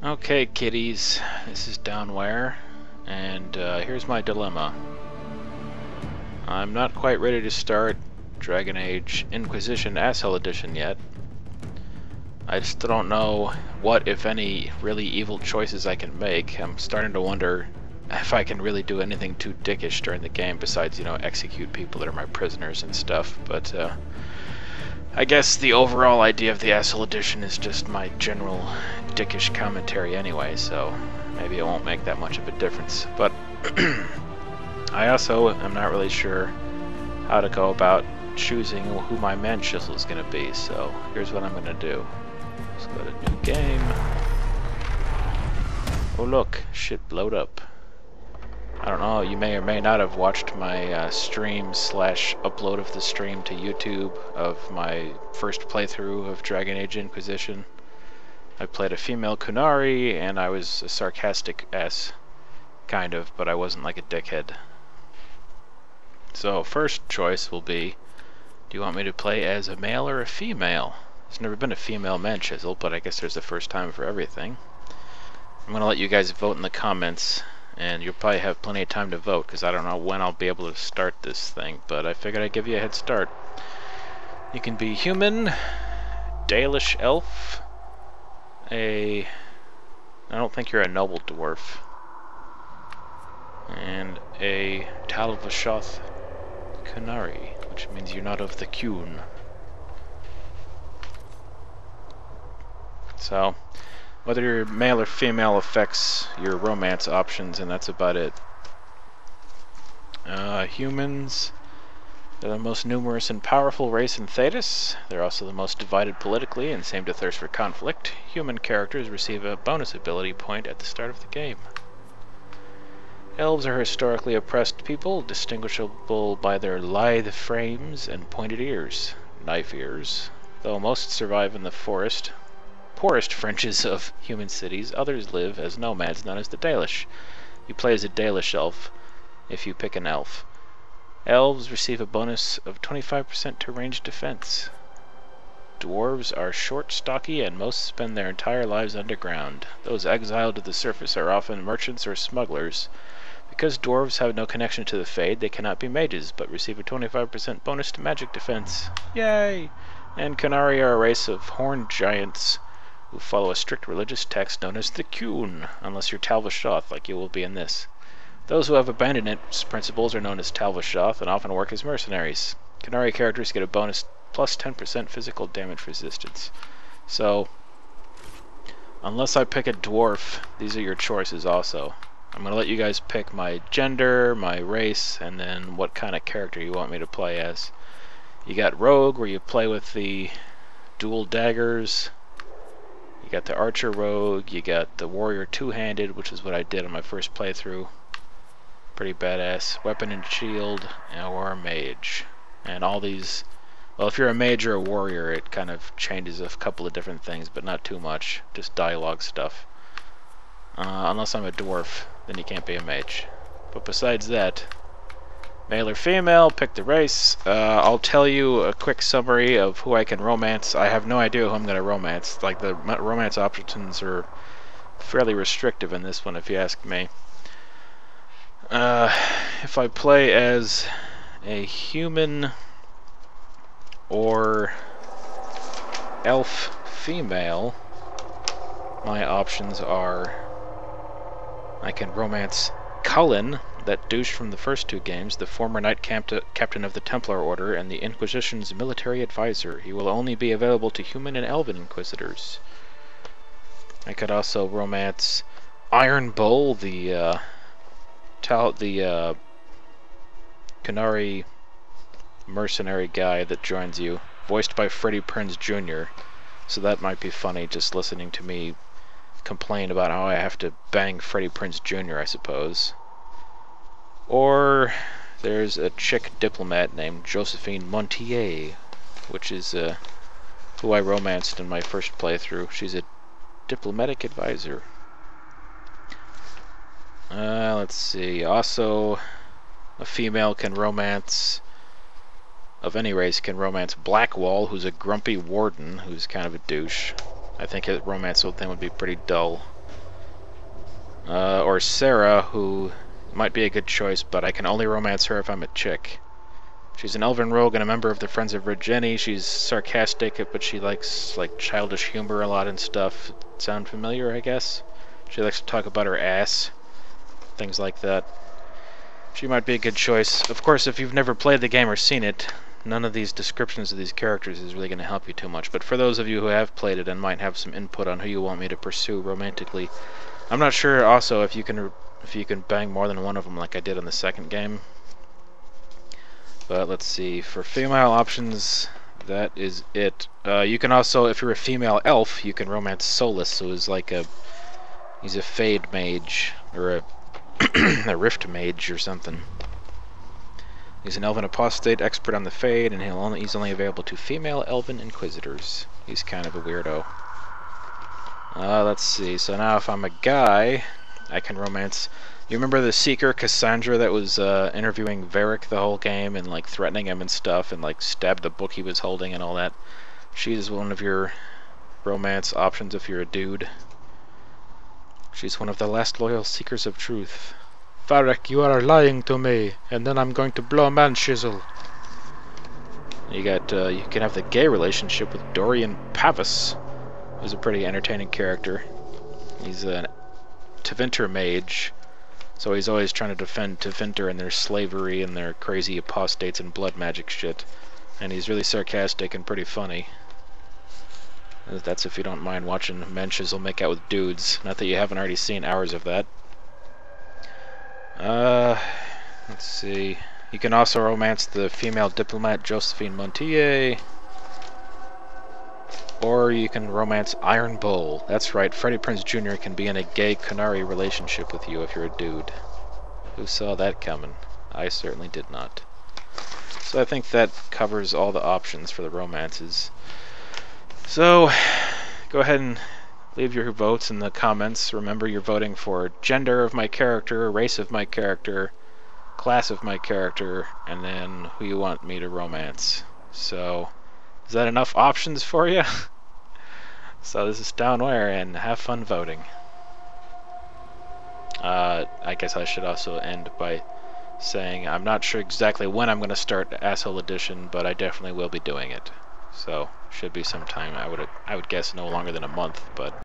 Okay, kiddies, this is Downwhere, and here's my dilemma. I'm not quite ready to start Dragon Age Inquisition Asshole Edition yet. I just don't know what, if any, really evil choices I can make. I'm starting to wonder if I can really do anything too dickish during the game besides, execute people that are my prisoners and stuff, but I guess the overall idea of the Asshole Edition is just my general dickish commentary anyway, so maybe it won't make that much of a difference. But I also am not really sure how to go about choosing who my man chisel is going to be, so here's what I'm going to do. Let's go to new game. Oh look, shit blowed up. I don't know, you may or may not have watched my stream / upload of the stream to YouTube of my first playthrough of Dragon Age Inquisition. I played a female qunari, and I was a sarcastic ass, kind of, but I wasn't like a dickhead. So, first choice will be, do you want me to play as a male or a female? There's never been a female man chisel, but I guess there's a first time for everything. I'm gonna let you guys vote in the comments, and you'll probably have plenty of time to vote, because I don't know when I'll be able to start this thing, but I figured I'd give you a head start. You can be human, Dalish elf, I don't think you're a noble dwarf, and a Talvashoth qunari, which means you're not of the Qun. So, whether you're male or female affects your romance options, and that's about it. Humans, they're the most numerous and powerful race in Thedas. They're also the most divided politically and seem to thirst for conflict. Human characters receive a bonus ability point at the start of the game. Elves are historically oppressed people, distinguishable by their lithe frames and pointed ears, knife ears. Though most survive in the poorest fringes of human cities, others live as nomads known as the Dalish. You play as a Dalish elf if you pick an elf. Elves receive a bonus of 25% to ranged defense. Dwarves are short, stocky, and most spend their entire lives underground. Those exiled to the surface are often merchants or smugglers. Because dwarves have no connection to the Fade, they cannot be mages, but receive a 25% bonus to magic defense. Yay! And qunari are a race of horned giants who follow a strict religious text known as the Qun, unless you're Talvashoth, like you will be in this. Those who have abandoned its principles are known as Talvashoth and often work as mercenaries. Qunari characters get a bonus plus 10% physical damage resistance. So, unless I pick a dwarf, these are your choices also. I'm going to let you guys pick my gender, my race, and then what kind of character you want me to play as. You got Rogue, where you play with the dual daggers. You got the Archer Rogue, you got the Warrior two-handed, which is what I did on my first playthrough. Pretty badass. Weapon and shield, or a mage. And all these, well, if you're a mage or a warrior, it kind of changes a couple of different things, but not too much. Just dialogue stuff. Unless I'm a dwarf, then you can't be a mage. But besides that, male or female, pick the race. I'll tell you a quick summary of who I can romance. I have no idea who I'm going to romance. Like, the romance options are fairly restrictive in this one, if you ask me. If I play as a human or elf female, my options are I can romance Cullen, that douche from the first two games, the former knight captain of the Templar Order and the Inquisition's military advisor. He will only be available to human and elven inquisitors. I could also romance Iron Bull, the qunari mercenary guy that joins you, voiced by Freddie Prinze Jr. So that might be funny, just listening to me complain about how I have to bang Freddie Prinze Jr., I suppose. Or there's a chick diplomat named Josephine Montier, which is who I romanced in my first playthrough. She's a diplomatic advisor. Let's see. Also, a female can romance, of any race, can romance Blackwall, who's a grumpy warden, who's kind of a douche. I think a romance with him would be pretty dull. Or Sera, who might be a good choice, but I can only romance her if I'm a chick. She's an elven rogue and a member of the Friends of Regeni. She's sarcastic, but she likes like childish humor a lot and stuff. Sound familiar, I guess? She likes to talk about her ass. Things like that. She might be a good choice. Of course, if you've never played the game or seen it, none of these descriptions of these characters is really going to help you too much. But for those of you who have played it and might have some input on who you want me to pursue romantically, I'm not sure also if you can bang more than one of them like I did on the second game. But let's see, for female options, that is it. You can also, if you're a female elf, you can romance Solas, who is like he's a fade mage, or a rift mage or something. He's an elven apostate, expert on the fade, and he's only available to female elven inquisitors. He's kind of a weirdo. Let's see, so now if I'm a guy, I can romance... You remember the Seeker, Cassandra, that was interviewing Varric the whole game and like threatening him and stuff and like stabbed the book he was holding and all that? She's one of your romance options if you're a dude. She's one of the last loyal seekers of truth. Varric, you are lying to me, and then I'm going to blow man shizzle. You can have the gay relationship with Dorian Pavis, who's a pretty entertaining character. He's a Tevinter mage, so he's always trying to defend Tevinter and their slavery and their crazy apostates and blood magic shit. And he's really sarcastic and pretty funny. That's if you don't mind watching men shizzle make out with dudes. Not that you haven't already seen hours of that. Let's see. You can also romance the female diplomat Josephine Montier. Or you can romance Iron Bull. That's right, Freddie Prinze Jr. can be in a gay qunari relationship with you if you're a dude. Who saw that coming? I certainly did not. So I think that covers all the options for the romances. So, go ahead and leave your votes in the comments. Remember, you're voting for gender of my character, race of my character, class of my character, and then who you want me to romance. So, is that enough options for you? So this is Downwhere, and have fun voting. I guess I should also end by saying I'm not sure exactly when I'm going to start Asshole Edition, but I definitely will be doing it. So, should be sometime. I would guess no longer than a month, but